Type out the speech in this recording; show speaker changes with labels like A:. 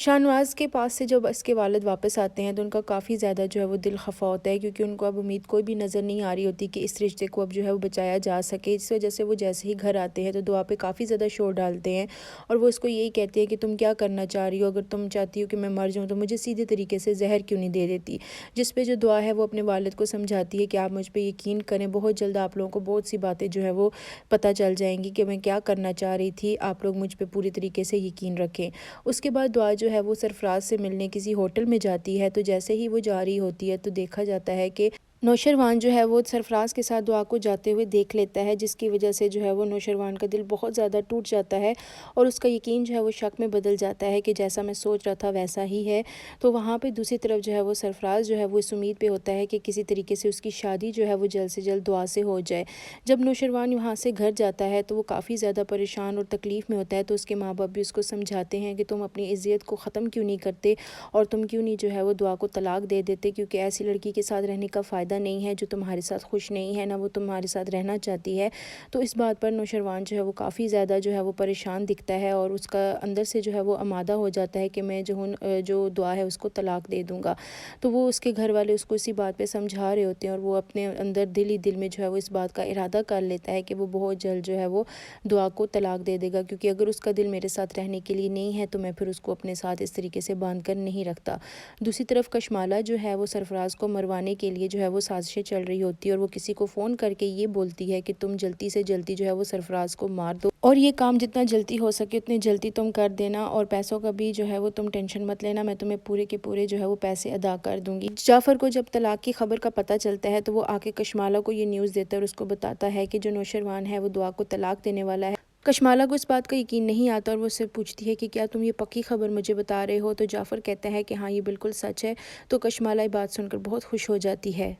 A: شاہنواز کے پاس سے جب اس کے والد واپس آتے ہیں تو ان کا کافی زیادہ جو ہے وہ دل خفا ہوتا ہے، کیونکہ ان کو اب امید کوئی بھی نظر نہیں آ رہی ہوتی کہ اس رشتے کو اب جو ہے وہ بچایا جا سکے۔ اس وجہ سے وہ جیسے ہی گھر آتے ہیں تو دعا پہ کافی زیادہ شور ڈالتے ہیں، اور وہ اس کو یہی کہتے ہیں کہ تم کیا کرنا چاہ رہی ہو، اگر تم چاہتی ہو کہ میں مر جاؤں تو مجھے سیدھے طریقے سے زہر کیوں نہیں دے دیتی۔ جس پہ جو دعا ہے وہ اپنے والد کو سمجھاتی ہے کہ آپ مجھ پہ یقین کریں، بہت جلد آپ لوگوں کو بہت سی باتیں جو ہے وہ پتہ چل جائیں گی کہ میں کیا کرنا چاہ رہی تھی، آپ لوگ مجھ پہ پوری طریقے سے یقین رکھیں۔ اس کے بعد دعا جو ہے وہ سرفراز سے ملنے کسی ہوٹل میں جاتی ہے، تو جیسے ہی وہ جا رہی ہوتی ہے تو دیکھا جاتا ہے کہ نوشروان جو ہے وہ سرفراز کے ساتھ دعا کو جاتے ہوئے دیکھ لیتا ہے، جس کی وجہ سے جو ہے وہ نوشروان کا دل بہت زیادہ ٹوٹ جاتا ہے، اور اس کا یقین جو ہے وہ شک میں بدل جاتا ہے کہ جیسا میں سوچ رہا تھا ویسا ہی ہے۔ تو وہاں پہ دوسری طرف جو ہے وہ سرفراز جو ہے وہ اس امید پہ ہوتا ہے کہ کسی طریقے سے اس کی شادی جو ہے وہ جلد سے جلد دعا سے ہو جائے۔ جب نوشروان وہاں سے گھر جاتا ہے تو وہ کافی زیادہ پریشان اور تکلیف میں ہوتا ہے، تو اس کے ماں باپ بھی اس کو سمجھاتے ہیں کہ تم اپنی عزت کو ختم کیوں نہیں کرتے، اور تم کیوں نہیں جو ہے وہ دعا کو طلاق دے دیتے، کیونکہ ایسی لڑکی کے ساتھ رہنے کا فائدہ نہیں ہے جو تمہارے ساتھ خوش نہیں ہے، نہ وہ تمہارے ساتھ رہنا چاہتی ہے۔ تو اس بات پر نوشروان جو ہے وہ کافی زیادہ جو ہے وہ پریشان دکھتا ہے، اور اس کا اندر سے جو ہے وہ آمادہ ہو جاتا ہے کہ میں جو دعا ہے اس کو طلاق دے دوں گا۔ تو وہ اس کے گھر والے اس کو اسی بات پہ سمجھا رہے ہوتے ہیں، اور وہ اپنے اندر دل ہی دل میں جو ہے وہ اس بات کا ارادہ کر لیتا ہے کہ وہ بہت جلد جو ہے وہ دعا کو طلاق دے دے گا، کیونکہ اگر اس کا دل میرے ساتھ رہنے کے لیے نہیں ہے تو میں پھر اس کو اپنے ساتھ اس طریقے سے باندھ کر نہیں رکھتا۔ دوسری طرف کشمالہ جو ہے وہ سرفراز کو مروانے کے لیے جو ہے وہ سازشیں چل رہی ہوتی ہے، اور وہ کسی کو فون کر کے یہ بولتی ہے کہ تم جلدی سے جلدی جو ہے وہ سرفراز کو مار دو، اور یہ کام جتنا جلدی ہو سکے اتنی جلدی تم کر دینا، اور پیسوں کا بھی جو ہے وہ تم ٹینشن مت لینا، میں تمہیں پورے کے پورے جو ہے وہ پیسے ادا کر دوں گی۔ جعفر کو جب طلاق کی خبر کا پتہ چلتا ہے تو وہ آ کے کشمالہ کو یہ نیوز دیتا ہے اور اس کو بتاتا ہے کہ جو نوشروان ہے وہ دعا کو طلاق دینے والا ہے۔ کشمالہ کو اس بات کا یقین نہیں آتا، اور وہ اس سے پوچھتی ہے کہ کیا تم یہ پکی خبر مجھے بتا رہے ہو؟ تو جعفر کہتا ہے کہ ہاں یہ بالکل سچ ہے۔ تو کشمالہ یہ بات سن کر بہت خوش ہو جاتی ہے۔